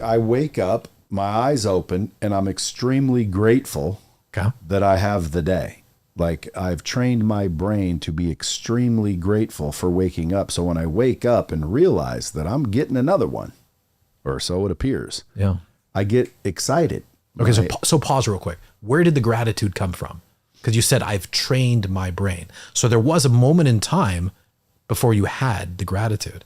I wake up, my eyes open, and I'm extremely grateful that I have the day. Like, I've trained my brain to be extremely grateful for waking up. So when I wake up and realize that I'm getting another one, or so it appears, I get excited. Okay, so pause real quick. Where did the gratitude come from? Because you said, I've trained my brain. So there was a moment in time before you had the gratitude.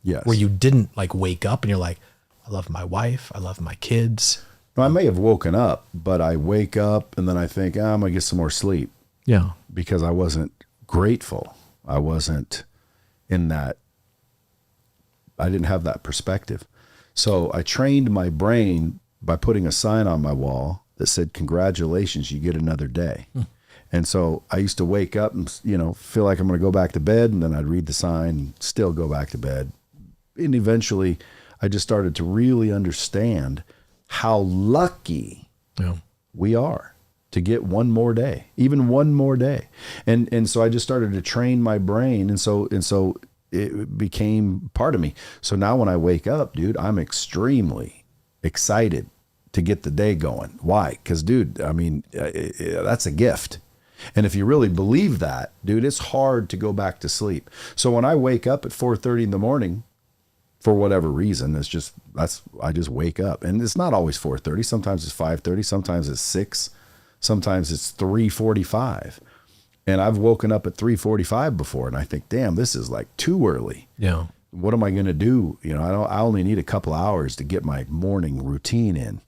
Yes. Where you didn't like wake up and you're like, I love my wife, I love my kids. No, I may have woken up, but I wake up and then I think, I'm going to get some more sleep. Yeah. Because I wasn't grateful. I wasn't in that, I didn't have that perspective. So I trained my brain by putting a sign on my wall that said, congratulations, you get another day. And so I used to wake up and, feel like I'm going to go back to bed, and then I'd read the sign and still go back to bed. And eventually I just started to really understand how lucky we are to get one more day, even one more day. And so I just started to train my brain. And so it became part of me. So now when I wake up, dude, I'm extremely excited to get the day going. Why? Because, dude, I mean, that's a gift. And if you really believe that, dude, it's hard to go back to sleep. So when I wake up at 4:30 in the morning, for whatever reason, I just wake up. And it's not always 4:30. Sometimes it's 5:30. Sometimes it's 6. Sometimes it's 3:45. And I've woken up at 3:45 before, and I think, damn, this is like too early. Yeah. What am I going to do? I only need a couple hours to get my morning routine in.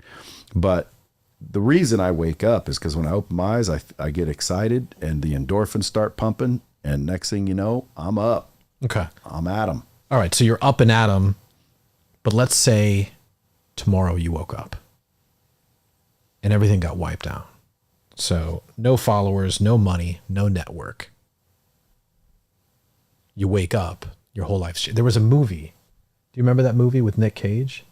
But the reason I wake up is because when I open my eyes, I get excited and the endorphins start pumping. And next thing you know, I'm up. Okay. I'm at 'em. All right. So you're up and at 'em, but let's say tomorrow you woke up and everything got wiped out. So no followers, no money, no network. You wake up, your whole life's changed. There was a movie. Do you remember that movie with Nick Cage?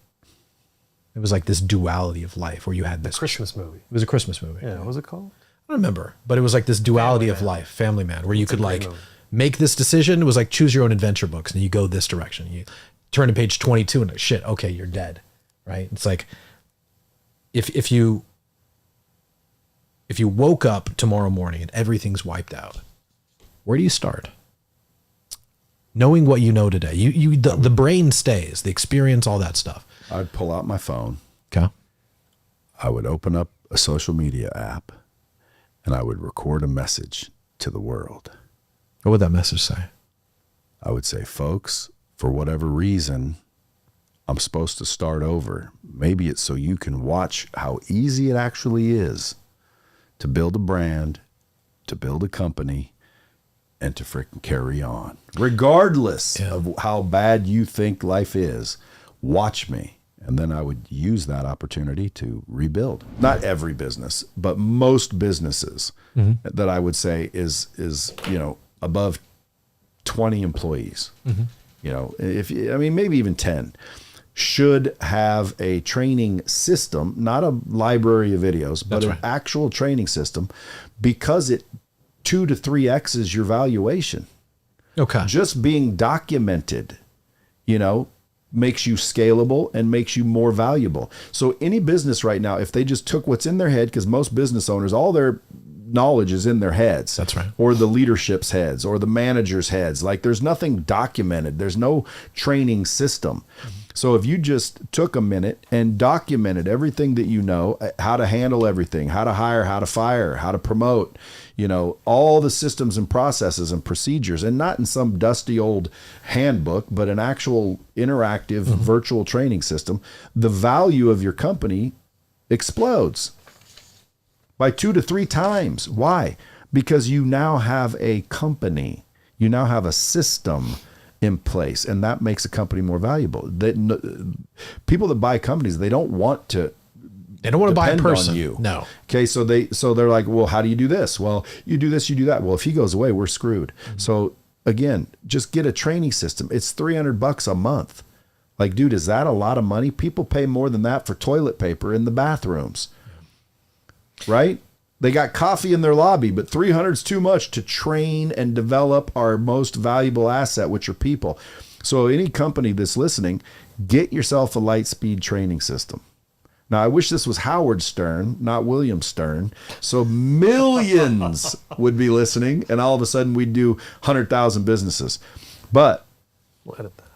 It was like this duality of life where you had this Christmas movie. It was a Christmas movie. Yeah, what was it called? I don't remember, but it was like this duality of life, Family Man, where you could like make this decision. It was like choose your own adventure books, and you go this direction. You turn to page 22 and shit, okay, you're dead, right? It's like if you woke up tomorrow morning and everything's wiped out, where do you start? Knowing what you know today, the brain stays, the experience, all that stuff. I'd pull out my phone. Okay. I would open up a social media app and I would record a message to the world. What would that message say? I would say, folks, for whatever reason, I'm supposed to start over. Maybe it's so you can watch how easy it actually is to build a brand, to build a company, and to freaking carry on. Regardless of how bad you think life is, watch me. And then I would use that opportunity to rebuild. Not every business, but most businesses that I would say is above 20 employees. Maybe even 10. Should have a training system, not a library of videos, but an actual training system, because it 2 to 3x's your valuation. Okay. Just being documented, makes you scalable and makes you more valuable. So any business right now, if they just took what's in their head, because most business owners, all their knowledge is in their heads. That's right. Or the leadership's heads or the manager's heads. Like there's nothing documented. There's no training system. So if you just took a minute and documented everything that you know, how to handle everything, how to hire, how to fire, how to promote, all the systems and processes and procedures, and not in some dusty old handbook, but an actual interactive virtual training system, the value of your company explodes by 2 to 3 times. Why? Because you now have a company, you now have a system in place, and that makes a company more valuable. People that buy companies, they don't want to buy a person. You. No. Okay, so they're like, well, how do you do this? Well, you do this, you do that. Well, if he goes away, we're screwed. So again, just get a training system. It's $300 a month. Like, dude, is that a lot of money? People pay more than that for toilet paper in the bathrooms, right? They got coffee in their lobby, but 300 is too much to train and develop our most valuable asset, which are people. So any company that's listening, Get yourself a light speed training system. Now, I wish this was Howard Stern, not William Stern. So millions would be listening, and all of a sudden we'd do 100,000 businesses. But we'll edit that.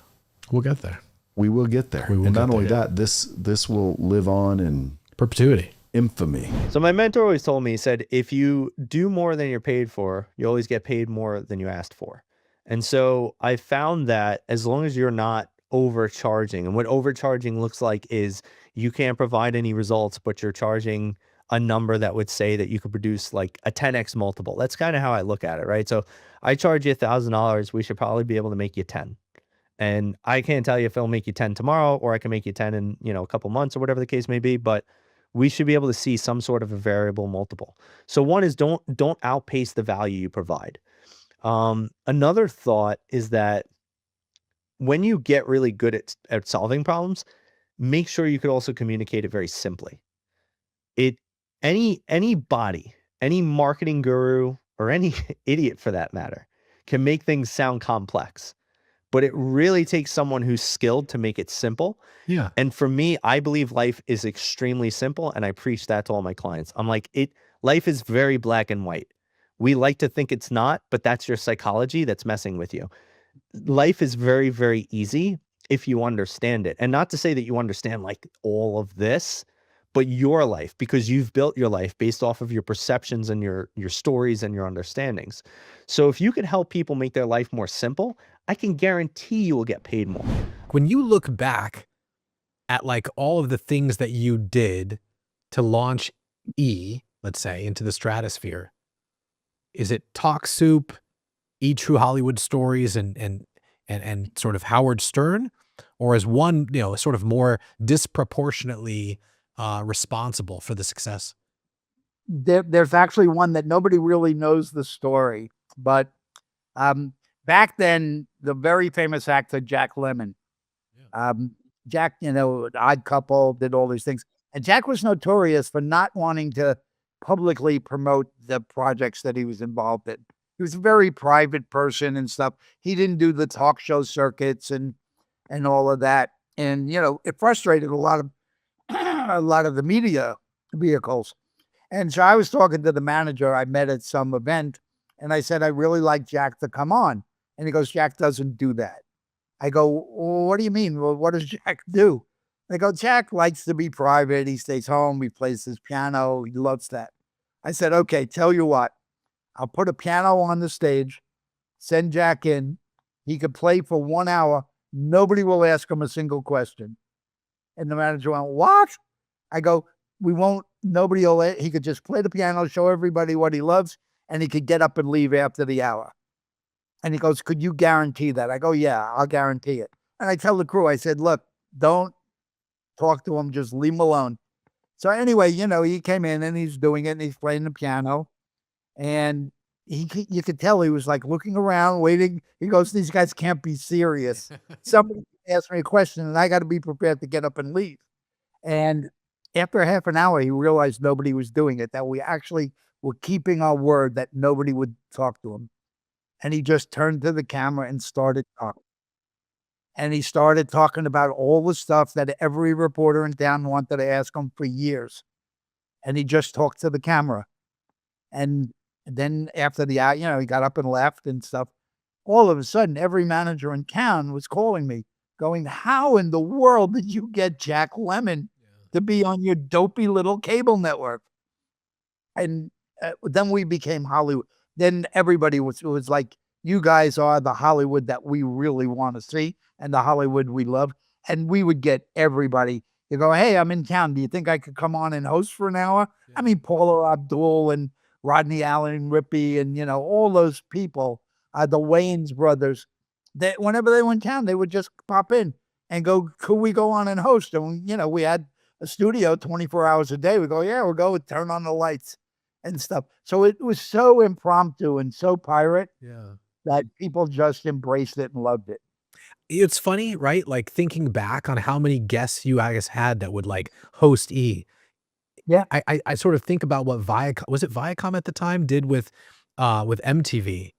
We'll get there. We will get there. And not only that, this will live on in perpetuity. Infamy. So my mentor always told me, he said, if you do more than you're paid for, you always get paid more than you asked for. And so I found that as long as you're not overcharging, and what overcharging looks like is you can't provide any results, but you're charging a number that would say that you could produce like a 10x multiple. That's kind of how I look at it, right? So I charge you $1,000. We should probably be able to make you 10. And I can't tell you if it'll make you 10 tomorrow, or I can make you 10 in, a couple months or whatever the case may be, but we should be able to see some sort of a variable multiple. So one is don't outpace the value you provide. Another thought is that when you get really good at solving problems, make sure you could also communicate it very simply. Anybody, any marketing guru or any idiot for that matter, can make things sound complex, but it really takes someone who's skilled to make it simple. Yeah. And for me, I believe life is extremely simple, and I preach that to all my clients. I'm like, life is very black and white. We like to think it's not, but that's your psychology that's messing with you. Life is very, very easy if you understand it. And not to say that you understand like all of this, but your life, because you've built your life based off of your perceptions and your stories and your understandings. So if you can help people make their life more simple, I can guarantee you will get paid more. When you look back at like all of the things that you did to launch E, let's say, into the stratosphere, is it Talk Soup, E True Hollywood Stories, and sort of Howard Stern, or is one, sort of more disproportionately responsible for the success? There's actually one that nobody really knows the story, but back then, the very famous actor Jack Lemmon, Jack, Odd Couple, did all these things, and Jack was notorious for not wanting to publicly promote the projects that he was involved in. He was a very private person and stuff. He didn't do the talk show circuits and all of that, and it frustrated a lot of the media vehicles. And so I was talking to the manager I met at some event, and I said, I really like Jack to come on. And he goes, Jack doesn't do that. I go, well, what do you mean? Well, what does Jack do? They go, Jack likes to be private. He stays home. He plays his piano. He loves that. I said, okay, tell you what, I'll put a piano on the stage, send Jack in. He could play for 1 hour. Nobody will ask him a single question. And the manager went, what? I go, we won't, nobody will, he could just play the piano, show everybody what he loves, and he could get up and leave after the hour. And he goes, could you guarantee that? I go, yeah, I'll guarantee it. And I tell the crew, I said, look, don't talk to him, just leave him alone. So anyway, he came in and he's doing it and he's playing the piano. And you could tell he was like looking around, waiting. He goes, these guys can't be serious. Somebody asked me a question and I got to be prepared to get up and leave. And after half an hour, he realized nobody was doing it, that we actually were keeping our word that nobody would talk to him. And he just turned to the camera and started talking. And he started talking about all the stuff that every reporter in town wanted to ask him for years. And he just talked to the camera. And then after the hour, he got up and left and stuff. All of a sudden, every manager in town was calling me, going, how in the world did you get Jack Lemmon to be on your dopey little cable network? And then we became Hollywood. Then everybody was like, you guys are the Hollywood that we really want to see and the Hollywood we love. And we would get everybody. You go, hey, I'm in town. Do you think I could come on and host for an hour? Yeah. I mean, Paula Abdul and Rodney Allen Rippey and, all those people, the Wayans brothers, that whenever they went in town, they would just pop in and go, could we go on and host? And, we had a studio 24 hours a day. We go, yeah, we'll go turn on the lights and stuff. So it was so impromptu and so pirate that people just embraced it and loved it. It's funny, right? Like thinking back on how many guests you guys had that would like host E. Yeah. I sort of think about what Viacom at the time did with MTV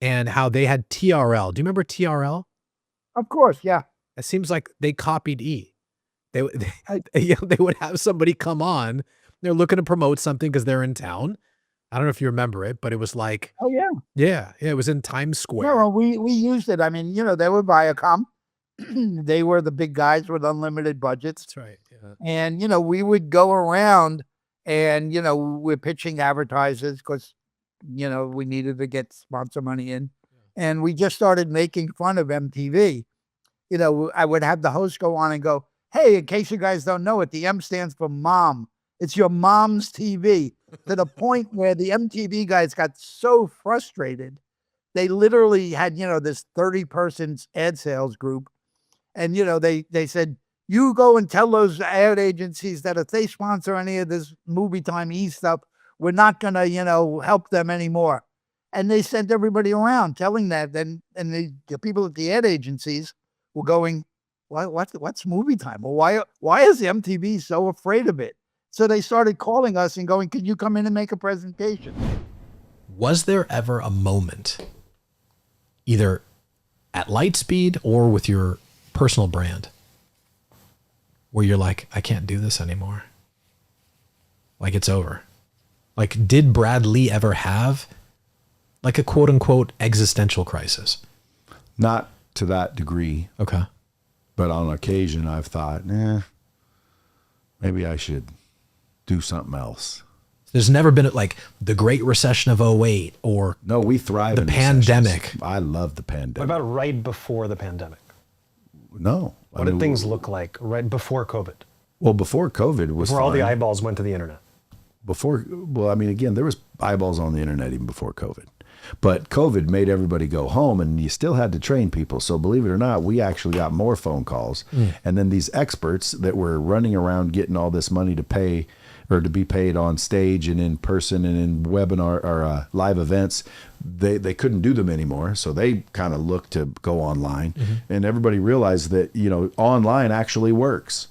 and how they had TRL. Do you remember TRL? Of course. Yeah. It seems like they copied E. They you know, they would have somebody come on. They're looking to promote something because they're in town. I don't know if you remember it, but it was like, Oh yeah. yeah, it was in Times Square. No, we used it. I mean, they were Viacom. They were the big guys with unlimited budgets. That's right. Yeah. And, we would go around and, we're pitching advertisers because, we needed to get sponsor money in. And we just started making fun of MTV. I would have the host go on and go, hey, in case you guys don't know it, the M stands for mom. It's your mom's TV. To the point where the MTV guys got so frustrated, they literally had, this 30-person ad sales group. And, they said, you go and tell those ad agencies that if they sponsor any of this movie time E stuff, we're not going to, help them anymore. And they sent everybody around telling that. And the people at the ad agencies were going, what's movie time? Well, why is the MTV so afraid of it? So they started calling us and going, can you come in and make a presentation? Was there ever a moment, either at Lightspeed or with your personal brand, where you're like, I can't do this anymore? Like, it's over. Like, did Brad Lee ever have like a quote unquote existential crisis? Not to that degree. Okay. But on occasion, I've thought, maybe I should do something else. There's never been like the Great Recession of '08 or No, we thrive the in pandemic. recessions. I love the pandemic. What about right before the pandemic? No. What did things look like right before COVID? Well, before COVID was Before all the fine. eyeballs went to the internet. Again, there was eyeballs on the internet even before COVID. But COVID made everybody go home, and you still had to train people. So believe it or not, we actually got more phone calls. And then these experts that were running around getting all this money to pay or to be paid on stage and in person and in webinar or live events, they couldn't do them anymore. So they kind of looked to go online. And everybody realized that, online actually works.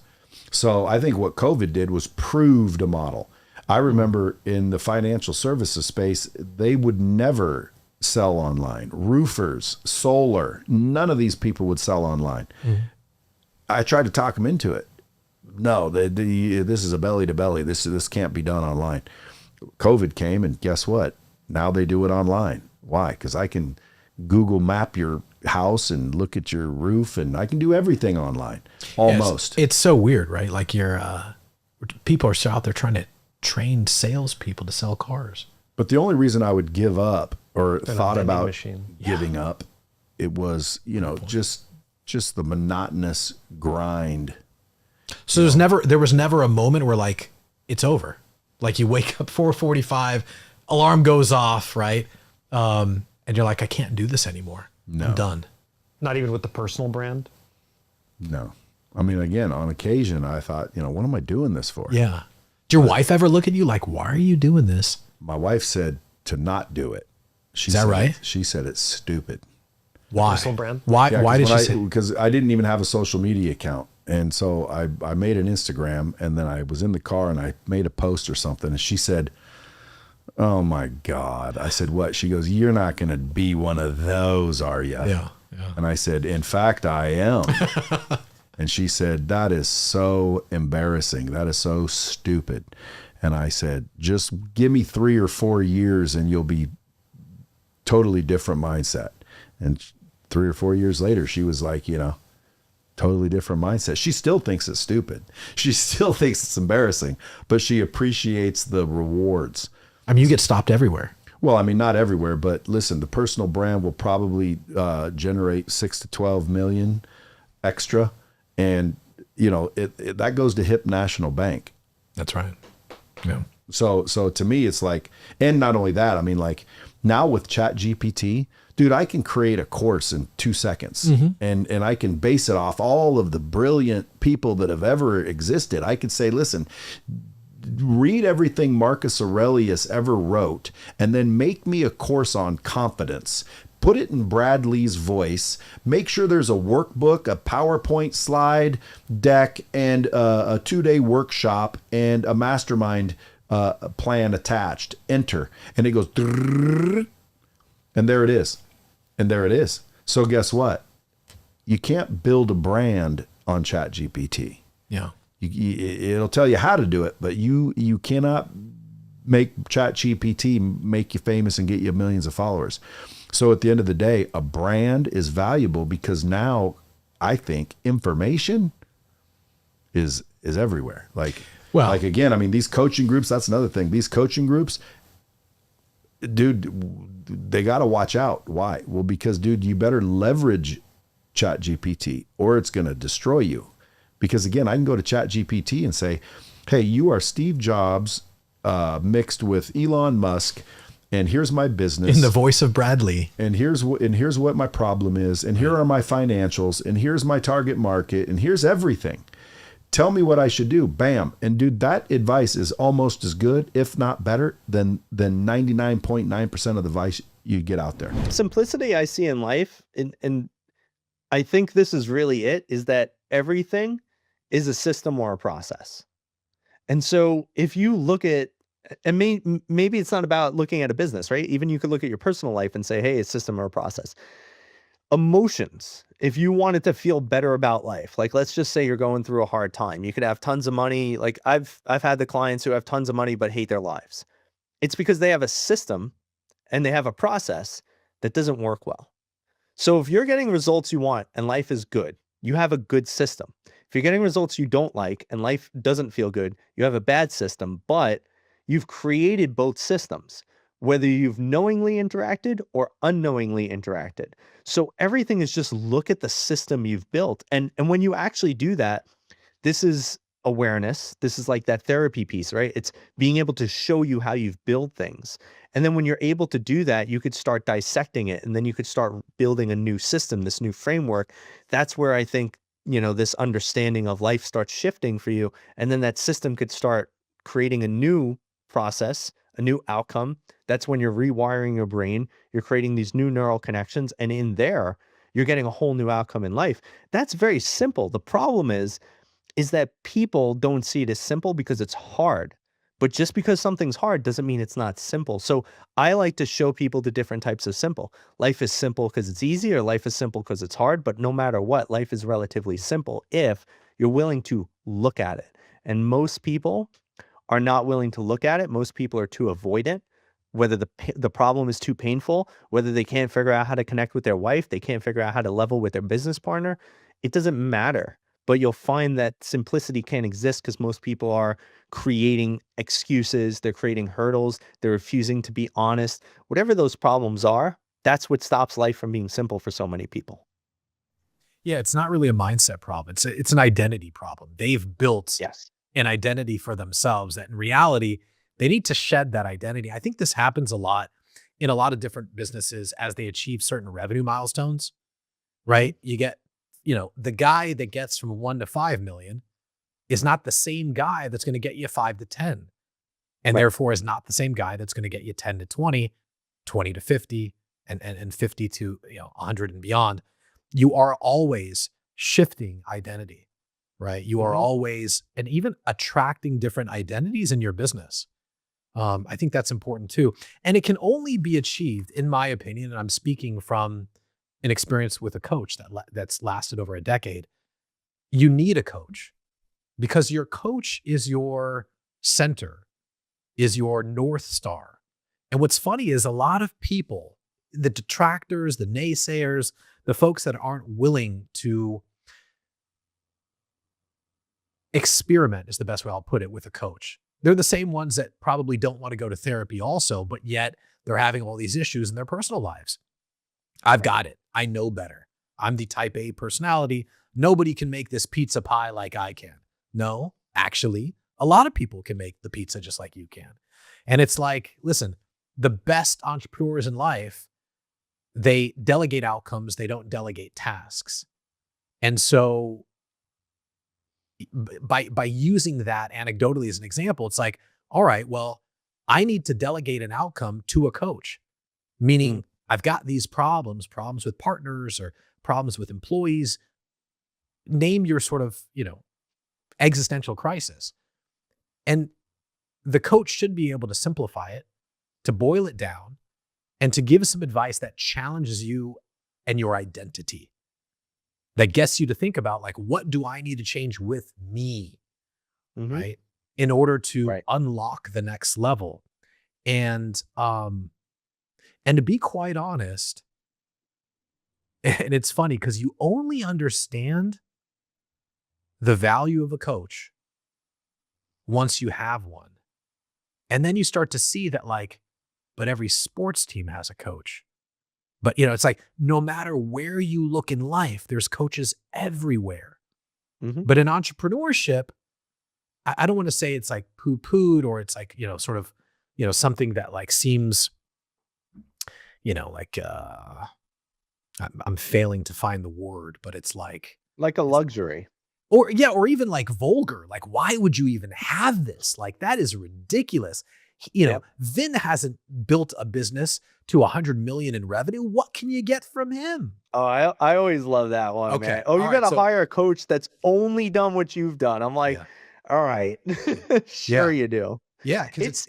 So I think what COVID did was proved a model. I remember in the financial services space, they would never sell online. Roofers, solar, none of these people would sell online. I tried to talk them into it. No, this is a belly to belly. This can't be done online. COVID came, and guess what? Now they do it online. Why? Because I can Google map your house and look at your roof, and I can do everything online. Almost. It's so weird, right? Like people are still out there trying to train salespeople to sell cars. But the only reason I would give up or thought vending about machine. giving up, it was, just the monotonous grind. So there was never a moment where like it's over. Like you wake up 4:45, alarm goes off, right? And you're like, I can't do this anymore. No. I'm done. Not even with the personal brand. No. I mean, again, on occasion, I thought, what am I doing this for? Yeah. Did your wife ever look at you like, why are you doing this? My wife said to not do it. Is that right? She said it's stupid. Why? Personal brand? Why? Yeah, why did she say? Because I didn't even have a social media account. And so I made an Instagram, and then I was in the car and I made a post or something. And she said, oh my God. I said, what? She goes, you're not going to be one of those, are you? Yeah. And I said, in fact, I am. And she said, that is so embarrassing. That is so stupid. And I said, just give me 3 or 4 years and you'll be totally different mindset. And 3 or 4 years later, she was like, totally different mindset. She still thinks it's stupid. She still thinks it's embarrassing, but she appreciates the rewards. I mean, you get stopped everywhere. Well, I mean, not everywhere, but listen, the personal brand will probably generate 6 to 12 million extra. And, that goes to Hip National Bank. That's right. Yeah. So to me, it's like, and not only that, I mean, like now with Chat GPT, dude, I can create a course in 2 seconds and I can base it off all of the brilliant people that have ever existed. I could say, listen, read everything Marcus Aurelius ever wrote and then make me a course on confidence. Put it in Brad Lee's voice. Make sure there's a workbook, a PowerPoint slide deck, and a 2-day workshop and a mastermind plan attached. Enter. And it goes, and there it is. And there it is. So guess what? you can't build a brand on ChatGPT. Yeah. It'll tell you how to do it, but you cannot make ChatGPT make you famous and get you millions of followers. So at the end of the day, a brand is valuable because now I think information is everywhere. Like again, I mean, these coaching groups, that's another thing. These coaching groups, dude, they got to watch out. Why? Well, because dude, you better leverage ChatGPT or it's going to destroy you. Because again, I can go to ChatGPT and say, hey, you are Steve Jobs mixed with Elon Musk, and here's my business. In the voice of Bradley. And here's what my problem is, and here are my financials, and here's my target market, and here's everything. Tell me what I should do. Bam. And dude, that advice is almost as good, if not better, than 99.9% of the advice you get out there. Simplicity I see in life, and I think this is really it, is that everything is a system or a process. And so if you look at, and maybe it's not about looking at a business, right? Even you could look at your personal life and say, hey, it's a system or a process. Emotions, if you wanted to feel better about life, like let's just say you're going through a hard time, you could have tons of money. Like I've had the clients who have tons of money but hate their lives. It's because they have a system and they have a process that doesn't work well. So if you're getting results you want and life is good, you have a good system. If you're getting results you don't like and life doesn't feel good, you have a bad system, but you've created both systems, whether you've knowingly interacted or unknowingly interacted. So everything is just look at the system you've built. And when you actually do that, this is awareness. This is like that therapy piece, right? It's being able to show you how you've built things. And then when you're able to do that, you could start dissecting it, and then you could start building a new system, this new framework. That's where I think, this understanding of life starts shifting for you. And then that system could start creating a new process, a new outcome. That's when you're rewiring your brain, you're creating these new neural connections, and in there, you're getting a whole new outcome in life. That's very simple. The problem is that people don't see it as simple because it's hard. But just because something's hard doesn't mean it's not simple. So I like to show people the different types of simple. Life is simple because it's easy, or life is simple because it's hard. But no matter what, life is relatively simple if you're willing to look at it. And most people are not willing to look at it. Most people are too avoidant, whether the problem is too painful, whether they can't figure out how to connect with their wife, they can't figure out how to level with their business partner. It doesn't matter. But you'll find that simplicity can't exist because most people are creating excuses, they're creating hurdles, they're refusing to be honest. Whatever those problems are, that's what stops life from being simple for so many people. Yeah, it's not really a mindset problem. It's an identity problem. They've built an identity for themselves that in reality, they need to shed that identity. I think this happens a lot in a lot of different businesses as they achieve certain revenue milestones, right? You get, the guy that gets from 1 to 5 million is not the same guy that's going to get you 5 to 10. And therefore is not the same guy that's going to get you 10 to 20, 20 to 50, and 50 to 100 and beyond. You are always shifting identity, right? You are always, and even attracting different identities in your business. I think that's important too. And it can only be achieved, in my opinion, and I'm speaking from an experience with a coach that's lasted over a decade. You need a coach because your coach is your center, is your North Star. And what's funny is a lot of people, the detractors, the naysayers, the folks that aren't willing to experiment is the best way I'll put it with a coach. They're the same ones that probably don't want to go to therapy also, but yet they're having all these issues in their personal lives. I've got it. I know better. I'm the type A personality. Nobody can make this pizza pie like I can. No, actually, a lot of people can make the pizza just like you can. And it's like, listen, the best entrepreneurs in life, they delegate outcomes. They don't delegate tasks. And so by using that anecdotally as an example, it's like, all right, well, I need to delegate an outcome to a coach, meaning I've got these problems with partners or problems with employees. Name your sort of, existential crisis. And the coach should be able to simplify it, to boil it down, and to give some advice that challenges you and your identity. that gets you to think about like, what do I need to change with me, Mhm. right? In order to Right. unlock the next level. And to be quite honest, and it's funny because you only understand the value of a coach once you have one. And then you start to see that like, but every sports team has a coach. But it's like no matter where you look in life, there's coaches everywhere. Mhm. But in entrepreneurship, I don't want to say it's like poo-pooed or it's like, sort of, something that like seems, like I'm failing to find the word, but it's like, Like a luxury. or even like vulgar. Like, why would you even have this? Like, that is ridiculous. Yep. Vin hasn't built a business to 100 million in revenue. What can you get from him? Oh, I always love that one, Okay. man. Oh, you All right, gotta so- hire a coach that's only done what you've done. I'm like, Yeah. all right, Yeah. sure you do. Yeah, because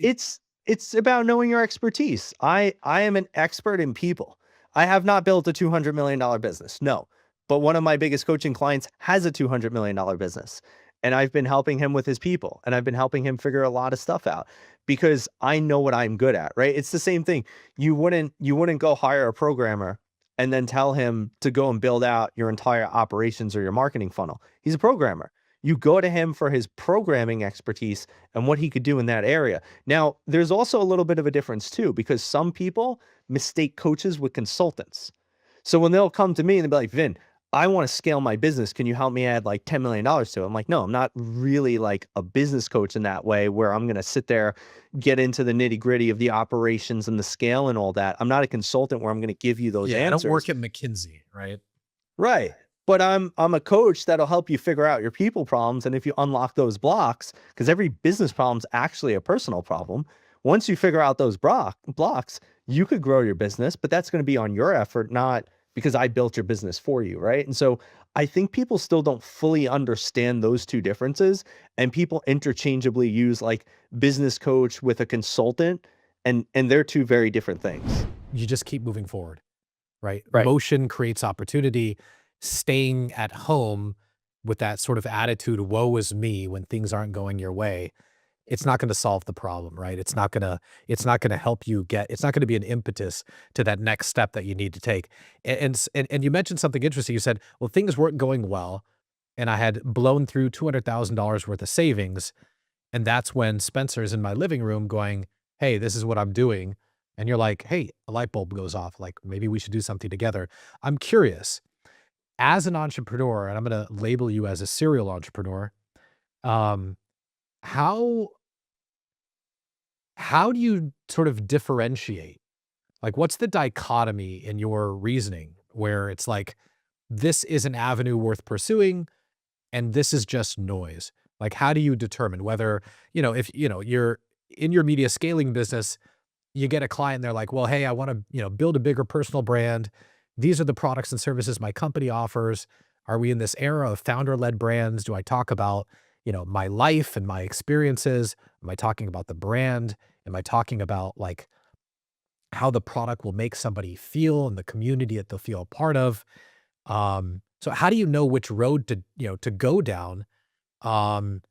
It's about knowing your expertise. I am an expert in people. I have not built a $200 million business. No. But one of my biggest coaching clients has a $200 million business. And I've been helping him with his people. And I've been helping him figure a lot of stuff out because I know what I'm good at, right? It's the same thing. You wouldn't go hire a programmer and then tell him to go and build out your entire operations or your marketing funnel. He's a programmer. You go to him for his programming expertise and what he could do in that area. Now, there's also a little bit of a difference too, because some people mistake coaches with consultants. So when they'll come to me and they'll be like, Vin, I want to scale my business. Can you help me add like $10 million to it? I'm like, no, I'm not really like a business coach in that way where I'm going to sit there, get into the nitty gritty of the operations and the scale and all that. I'm not a consultant where I'm going to give you those I answers. don't work at McKinsey, right? Right. But I'm a coach that'll help you figure out your people problems. And if you unlock those blocks, because every business problem is actually a personal problem. Once you figure out those blocks, you could grow your business, but that's going to be on your effort, not because I built your business for you. Right. And so I think people still don't fully understand those two differences. And people interchangeably use like business coach with a consultant. And they're two very different things. You just keep moving forward, right? Right. Motion creates opportunity. Staying at home with that sort of attitude, woe is me, when things aren't going your way, it's not going to solve the problem, right? It's not going to help you it's not going to be an impetus to that next step that you need to take. And you mentioned something interesting. You said, well, things weren't going well and I had blown through $200,000 worth of savings. And that's when Spencer's in my living room going, hey, this is what I'm doing. And you're like, hey, a light bulb goes off. Like, maybe we should do something together. I'm curious, as an entrepreneur, and I'm going to label you as a serial entrepreneur, um, how do you sort of differentiate? Like, what's the dichotomy in your reasoning where it's like, this is an avenue worth pursuing and this is just noise? Like, how do you determine whether, if, you're in your media scaling business, you get a client, they're like, well, hey, I want to, build a bigger personal brand. These are the products and services my company offers. Are we in this era of founder-led brands? Do I talk about, my life and my experiences? Am I talking about the brand? Am I talking about like how the product will make somebody feel and the community that they'll feel a part of? So how do you know which road to go down? And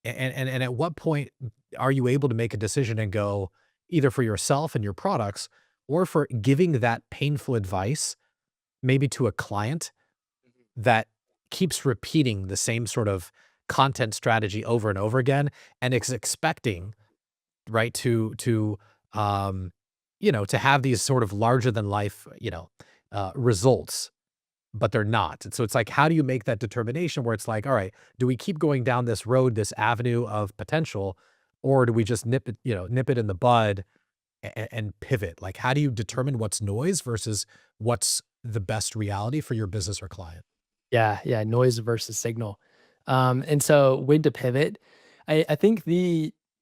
at what point are you able to make a decision and go either for yourself and your products or for giving that painful advice maybe to a client that keeps repeating the same sort of content strategy over and over again and is expecting, right, um, to have these sort of larger than life, results, but they're not. And so it's like, how do you make that determination where it's like, all right, do we keep going down this road, this avenue of potential, or do we just nip it in the bud and pivot? Like, how do you determine what's noise versus what's the best reality for your business or client? Yeah, noise versus signal. And so when to pivot, I think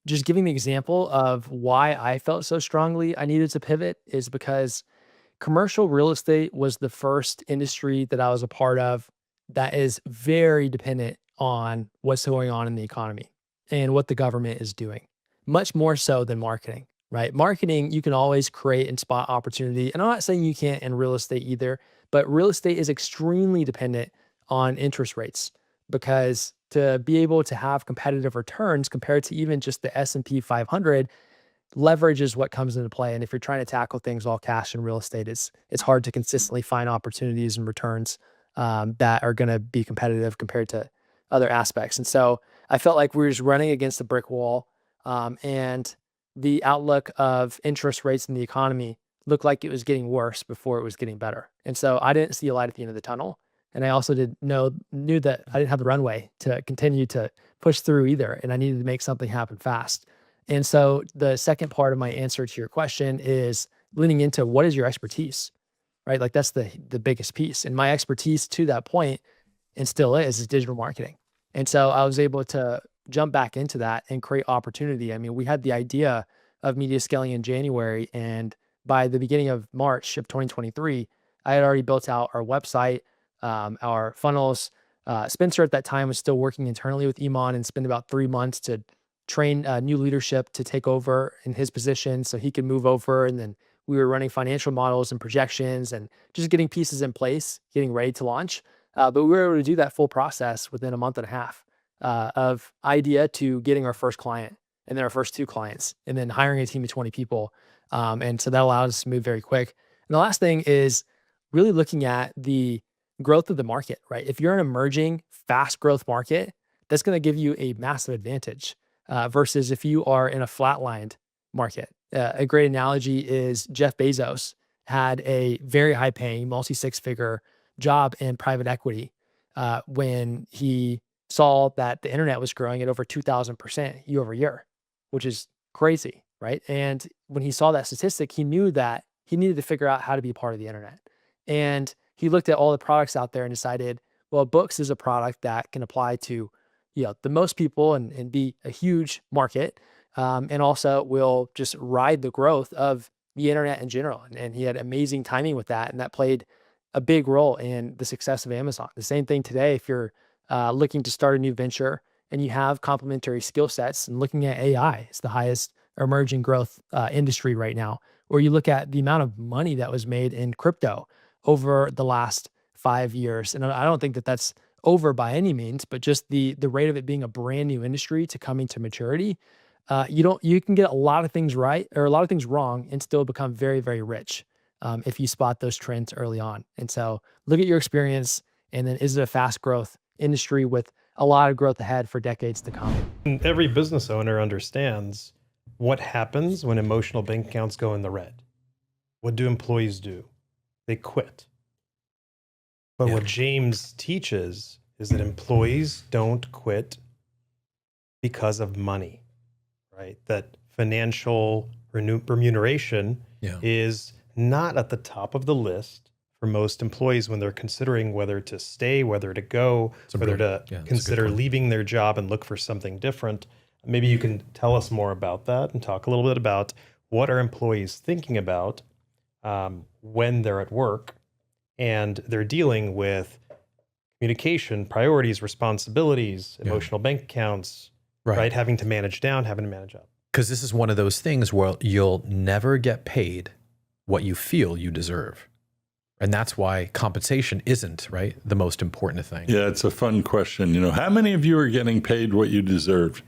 just giving the example of why I felt so strongly I needed to pivot is because commercial real estate was the first industry that I was a part of that is very dependent on what's going on in the economy and what the government is doing, much more so than marketing, right? Marketing, you can always create and spot opportunity. And I'm not saying you can't in real estate either, but real estate is extremely dependent on interest rates, because to be able to have competitive returns compared to even just the S&P 500, leverage is what comes into play. And if you're trying to tackle things all cash and real estate, it's hard to consistently find opportunities and returns that are going to be competitive compared to other aspects. And so I felt like we were just running against a brick wall, and the outlook of interest rates in the economy looked like it was getting worse before it was getting better. And so I didn't see a light at the end of the tunnel. And I also knew that I didn't have the runway to continue to push through either. And I needed to make something happen fast. And so the second part of my answer to your question is leaning into what is your expertise, right? Like that's the biggest piece. And my expertise to that point, and still is digital marketing. And so I was able to jump back into that and create opportunity. I mean, we had the idea of media scaling in January, and by the beginning of March of 2023, I had already built out our website, our funnels. Spencer at that time was still working internally with Iman and spent about 3 months to train new leadership to take over in his position so he could move over. And then we were running financial models and projections and just getting pieces in place, getting ready to launch. But we were able to do that full process within a month and a half, of idea to getting our first client, and then our first 2 clients, and then hiring a team of 20 people. And so that allowed us to move very quick. And the last thing is really looking at the growth of the market, right? If you're an emerging fast growth market, that's going to give you a massive advantage versus if you are in a flatlined market. A great analogy is Jeff Bezos had a very high paying multi-6-figure job in private equity when he saw that the internet was growing at over 2,000% year over year, which is crazy, right? And when he saw that statistic, he knew that he needed to figure out how to be part of the internet. And he looked at all the products out there and decided, well, books is a product that can apply to, the most people and be a huge market, and also will just ride the growth of the internet in general. And he had amazing timing with that, and that played a big role in the success of Amazon. The same thing today, if you're looking to start a new venture and you have complementary skill sets, and looking at AI, it's the highest emerging growth industry right now, or you look at the amount of money that was made in crypto over the last 5 years. And I don't think that that's over by any means, but just the rate of it being a brand new industry to coming to maturity, you can get a lot of things right or a lot of things wrong and still become very, very rich if you spot those trends early on. And so look at your experience, and then is it a fast growth industry with a lot of growth ahead for decades to come? And every business owner understands what happens when emotional bank accounts go in the red. What do employees do? They quit. But what James teaches is that employees don't quit because of money, right? That financial remuneration is not at the top of the list for most employees when they're considering whether to stay, whether to go, whether to consider leaving their job and look for something different. Maybe you can tell us more about that and talk a little bit about what are employees thinking about when they're at work and they're dealing with communication, priorities, responsibilities, emotional bank accounts, right? Having to manage down, having to manage up. Because this is one of those things where you'll never get paid what you feel you deserve. And that's why compensation isn't, right, the most important thing. Yeah, it's a fun question. How many of you are getting paid what you deserve?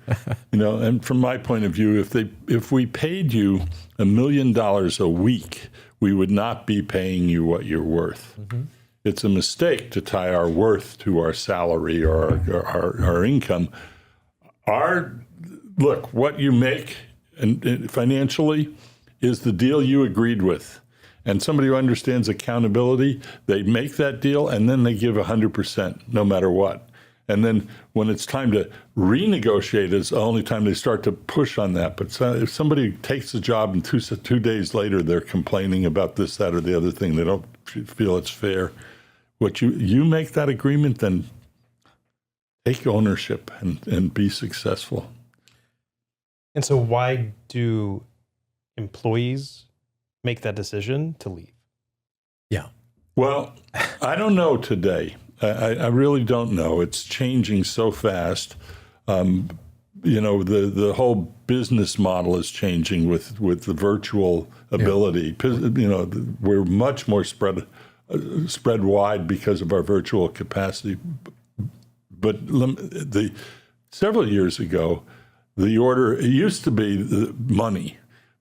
And from my point of view, if we paid you $1 million a week, we would not be paying you what you're worth. Mm-hmm. It's a mistake to tie our worth to our salary or our income. Look, what you make and financially is the deal you agreed with. And somebody who understands accountability, they make that deal and then they give 100% no matter what. And then when it's time to renegotiate, it's the only time they start to push on that. But if somebody takes the job and two days later they're complaining about this, that, or the other thing, they don't feel it's fair. What you make that agreement, then take ownership and be successful. And so why do employees make that decision to leave? Yeah. Well, I don't know today. I really don't know. It's changing so fast. The whole business model is changing with the virtual ability. We're much more spread spread wide because of our virtual capacity. But several years ago, the order, it used to be the money,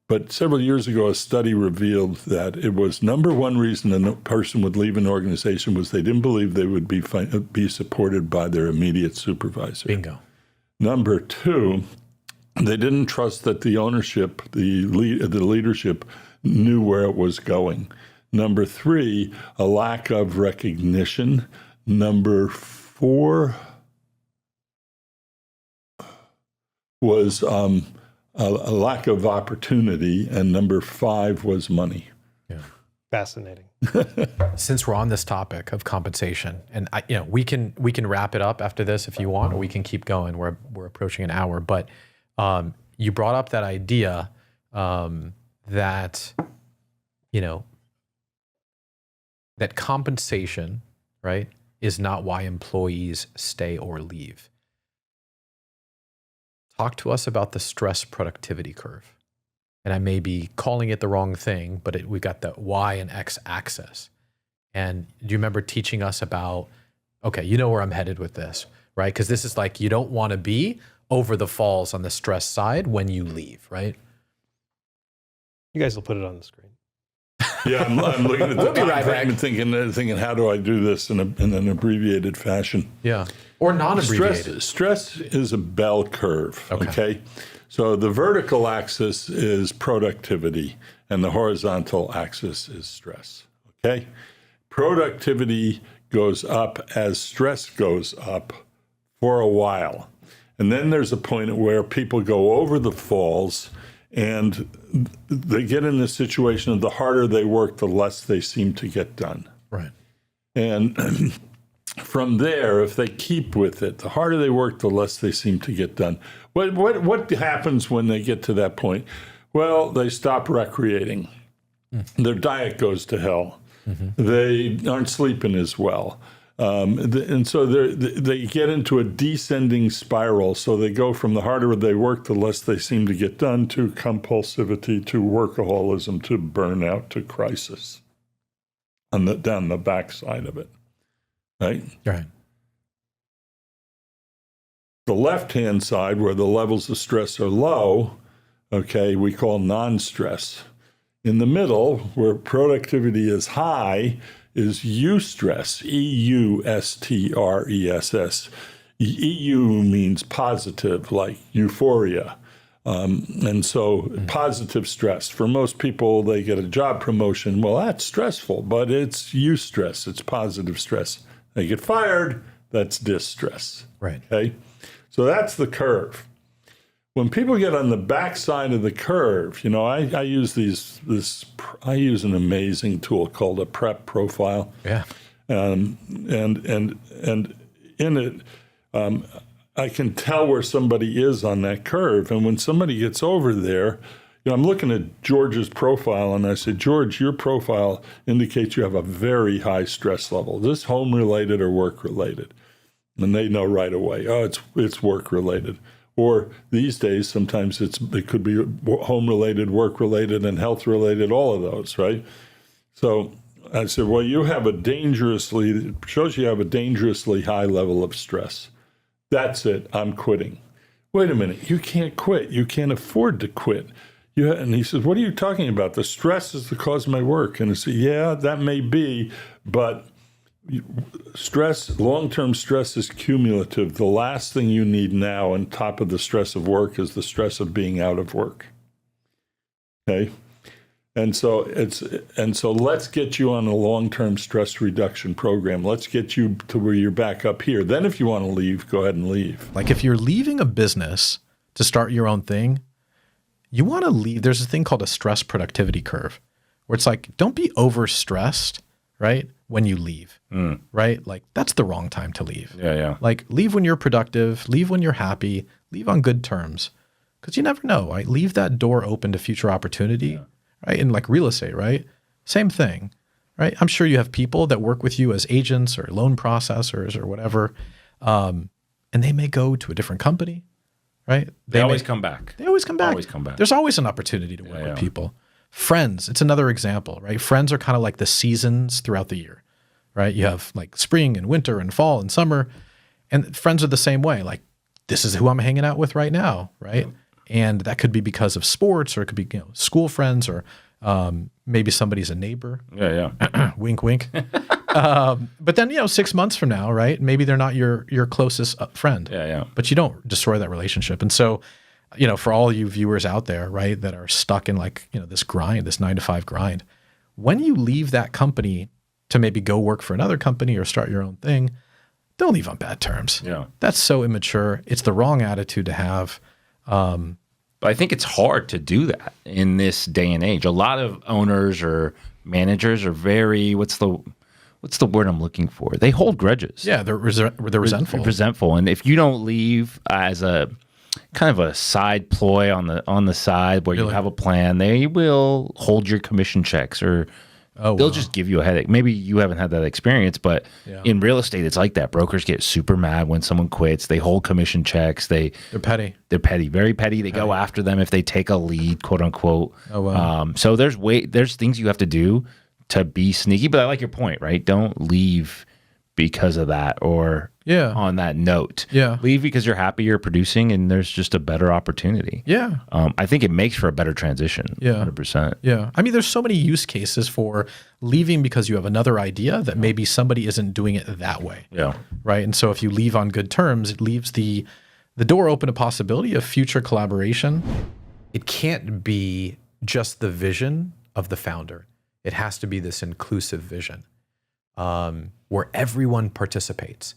but several years ago, a study revealed that it was number one reason a person would leave an organization was they didn't believe they would be supported by their immediate supervisor. Bingo. Number two, they didn't trust that the ownership, the leadership knew where it was going. Number three, a lack of recognition. Number four was a lack of opportunity. And number five was money. Yeah. Fascinating. Since we're on this topic of compensation, and we can wrap it up after this if you want, or we can keep going. We're approaching an hour, but you brought up that idea that that compensation, right, is not why employees stay or leave. Talk to us about the stress productivity curve. And I may be calling it the wrong thing, but we got the Y and X axis. And do you remember teaching us about, okay, you know where I'm headed with this, right? Because this is like, you don't want to be over the falls on the stress side when you leave, right? You guys will put it on the screen. Yeah, I'm looking at the time frame and thinking, how do I do this in an abbreviated fashion? Yeah, or non-abbreviated. Stress is a bell curve, okay? So the vertical axis is productivity, and the horizontal axis is stress, okay? Productivity goes up as stress goes up for a while. And then there's a point where people go over the falls and they get in the situation of the harder they work, the less they seem to get done. Right. And from there, if they keep with it, the harder they work, the less they seem to get done. What happens when they get to that point? Well, they stop recreating. Their diet goes to hell. They aren't sleeping as well. And so they get into a descending spiral. So they go from the harder they work, the less they seem to get done, to compulsivity, to workaholism, to burnout, to crisis down the backside of it. Right? Right. The left-hand side, where the levels of stress are low, okay, we call non-stress. In the middle, where productivity is high, is eustress, E-U-S-T-R-E-S-S. EU means positive, like euphoria. And so positive stress. For most people, they get a job promotion. Well, that's stressful, but it's eustress. It's positive stress. They get fired, that's distress. Right. Okay? So that's the curve. When people get on the backside of the curve, I use I use an amazing tool called a prep profile. Yeah. And in it, I can tell where somebody is on that curve. And when somebody gets over there, I'm looking at George's profile and I say, George, your profile indicates you have a very high stress level. Is this home related or work related? And they know right away, oh, it's work related. Or these days, sometimes it could be home related, work related, and health related, all of those, right? So I said, well, it shows you have a dangerously high level of stress. That's it, I'm quitting. Wait a minute, you can't quit. You can't afford to quit. And he says, what are you talking about? The stress is the cause of my work. And I said, yeah, that may be, but stress, long-term stress is cumulative. The last thing you need now on top of the stress of work is the stress of being out of work. Okay? And so let's get you on a long-term stress reduction program. Let's get you to where you're back up here. Then if you want to leave, go ahead and leave. Like if you're leaving a business to start your own thing, you want to leave. There's a thing called a stress productivity curve where it's like, don't be overstressed, right? When you leave, right? Like that's the wrong time to leave. Yeah. Like leave when you're productive, leave when you're happy, leave on good terms. Because you never know, right? Leave that door open to future opportunity, right? And like real estate, right? Same thing, right? I'm sure you have people that work with you as agents or loan processors or whatever, and they may go to a different company, right? They always come back. They always come back. Always come back. There's always an opportunity to work with people. Friends, it's another example, right? Friends are kind of like the seasons throughout the year, right? You have like spring and winter and fall and summer, and friends are the same way. Like, this is who I'm hanging out with right now, right? And that could be because of sports, or it could be, school friends, or maybe somebody's a neighbor. Yeah. Wink, wink. But then, 6 months from now, right? Maybe they're not your closest friend. Yeah. But you don't destroy that relationship. And so, for all you viewers out there, right, that are stuck in this grind, this 9 to 5 grind, when you leave that company to maybe go work for another company or start your own thing, don't leave on bad terms. Yeah. That's so immature. It's the wrong attitude to have. But I think it's hard to do that in this day and age. A lot of owners or managers are very, what's the word I'm looking for? They hold grudges. Yeah, they're resentful. Resentful. And if you don't leave as a kind of a side ploy on the side where you have a plan, they will hold your commission checks, or they'll just give you a headache. Maybe you haven't had that experience, but in real estate, it's like that. Brokers get super mad when someone quits. They hold commission checks. They're petty. They're petty, very petty. They go after them if they take a lead, quote unquote. Oh, wow. So there's things you have to do to be sneaky. But I like your point, right? Don't leave because of that, or on that note. Yeah. Leave because you're happy you're producing and there's just a better opportunity. Yeah. I think it makes for a better transition. Yeah. 100%. Yeah. I mean, there's so many use cases for leaving because you have another idea that maybe somebody isn't doing it that way. Yeah. Right. And so if you leave on good terms, it leaves the door open to possibility of future collaboration. It can't be just the vision of the founder. It has to be this inclusive vision where everyone participates.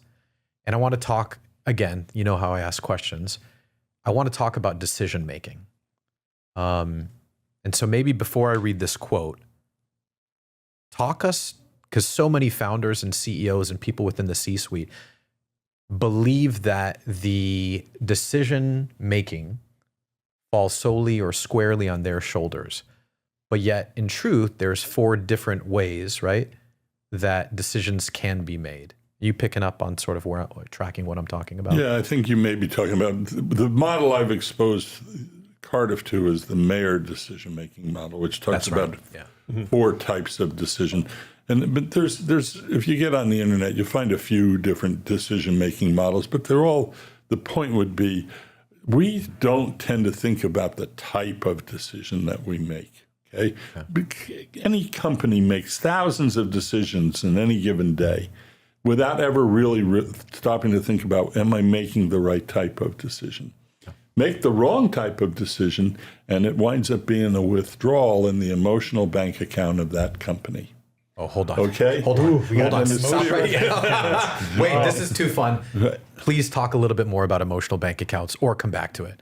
And I want to talk, again, you know how I ask questions. I want to talk about decision making. And so maybe before I read this quote, because so many founders and CEOs and people within the C-suite believe that the decision making falls solely or squarely on their shoulders. But yet, in truth, there's 4 different ways, right, that decisions can be made. You picking up on sort of tracking what I'm talking about? Yeah, I think you may be talking about the model I've exposed Cardiff to is the mayor decision-making model, which talks about 4 types of decision. But there's if you get on the internet, you'll find a few different decision-making models, but the point would be, we don't tend to think about the type of decision that we make. Okay. Any company makes thousands of decisions in any given day without ever really stopping to think about, am I making the right type of decision? Make the wrong type of decision, and it winds up being a withdrawal in the emotional bank account of that company. Oh, hold on. Okay. Hold on. Stop right Yeah. Wait, this is too fun. Please talk a little bit more about emotional bank accounts, or come back to it.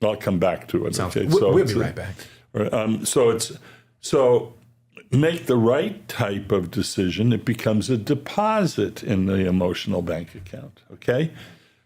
I'll come back to it. Sounds Okay. good. So we'll be right back. So make the right type of decision. It becomes a deposit in the emotional bank account. Okay.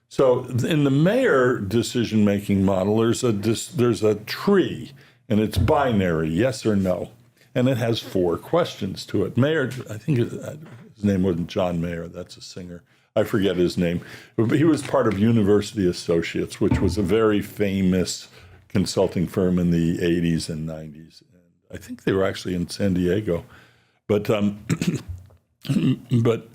So in the mayor decision-making model, there's a tree, and it's binary, yes or no, and it has 4 questions to it. Mayor, I think his name wasn't John Mayer. That's a singer. I forget his name. He was part of University Associates, which was a very famous consulting firm in the 80s and 90s. And I think they were actually in San Diego. But but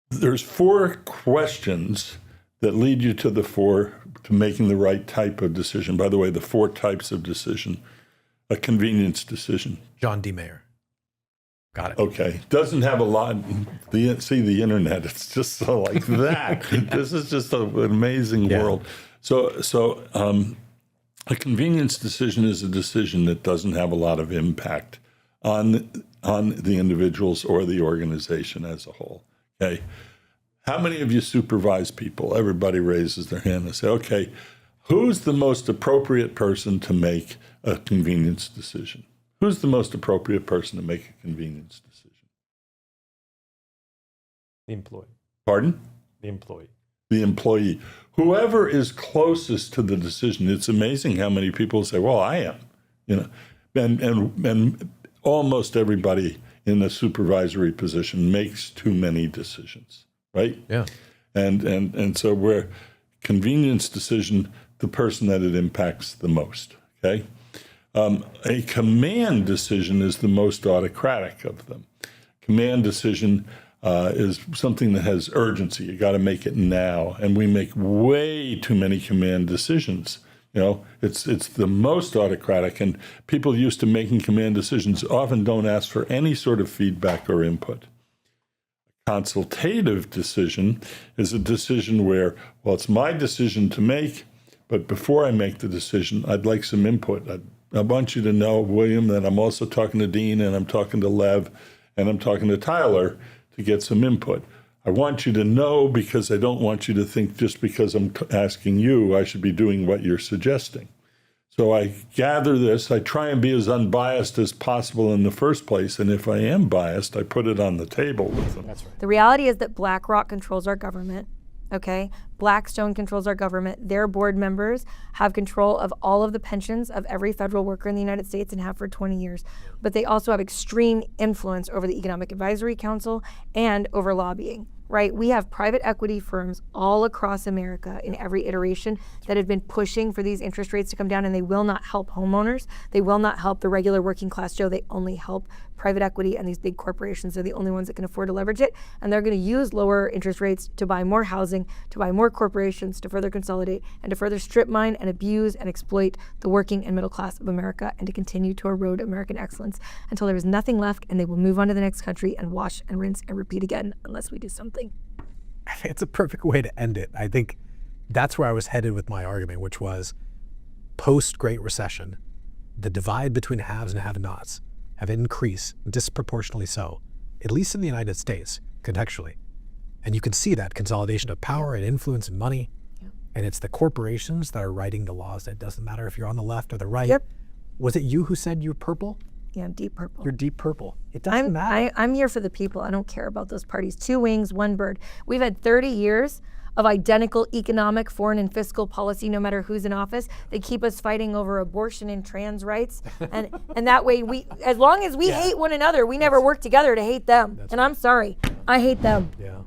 there's 4 questions that lead you to making the right type of decision. By the way, the 4 types of decision: a convenience decision. John D. Mayer. Got it. Okay. Doesn't have a lot. See the internet. It's just so like that. This is just an amazing world. So a convenience decision is a decision that doesn't have a lot of impact on the individuals or the organization as a whole. Okay. How many of you supervise people? Everybody raises their hand and say, okay, who's the most appropriate person to make a convenience decision? Who's the most appropriate person to make a convenience decision? The employee. Pardon? The employee. The employee. Whoever is closest to the decision. It's amazing how many people say, well, I am. And almost everybody in a supervisory position makes too many decisions, right? Yeah. And so we're convenience decision, the person that it impacts the most, okay? A command decision is the most autocratic of them. Command decision is something that has urgency. You got to make it now, and we make way too many command decisions. It's the most autocratic, and people used to making command decisions often don't ask for any sort of feedback or input. A consultative decision is a decision where, well, it's my decision to make, but before I make the decision, I'd like some input. I want you to know, William, that I'm also talking to Dean, and I'm talking to Lev, and I'm talking to Tyler to get some input. I want you to know because I don't want you to think just because I'm asking you, I should be doing what you're suggesting. So I gather this. I try and be as unbiased as possible in the first place. And if I am biased, I put it on the table with them. That's right. The reality is that BlackRock controls our government. Okay, Blackstone controls our government. Their board members have control of all of the pensions of every federal worker in the United States and have for 20 years. But they also have extreme influence over the Economic Advisory Council and over lobbying, right? We have private equity firms all across America in every iteration that have been pushing for these interest rates to come down, and they will not help homeowners. They will not help the regular working class Joe. They only help private equity, and these big corporations are the only ones that can afford to leverage it. And they're going to use lower interest rates to buy more housing, to buy more corporations, to further consolidate, and to further strip mine and abuse and exploit the working and middle class of America, and to continue to erode American excellence until there is nothing left, and they will move on to the next country and wash and rinse and repeat again unless we do something. I think it's a perfect way to end it. I think that's where I was headed with my argument, which was post-Great Recession, the divide between haves and have-nots have increased disproportionately so, at least in the United States, contextually. And you can see that consolidation of power and influence and money. Yep. And it's the corporations that are writing the laws. It doesn't matter if you're on the left or the right. Yep. Was it you who said you're purple? Yeah, I'm deep purple. You're deep purple. It doesn't matter. I'm here for the people. I don't care about those parties. Two wings, one bird. We've had 30 years of identical economic, foreign, and fiscal policy, no matter who's in office. They keep us fighting over abortion and trans rights. And that way, as long as we hate one another, we never work together to hate them. And I'm sorry, I hate them. Yeah.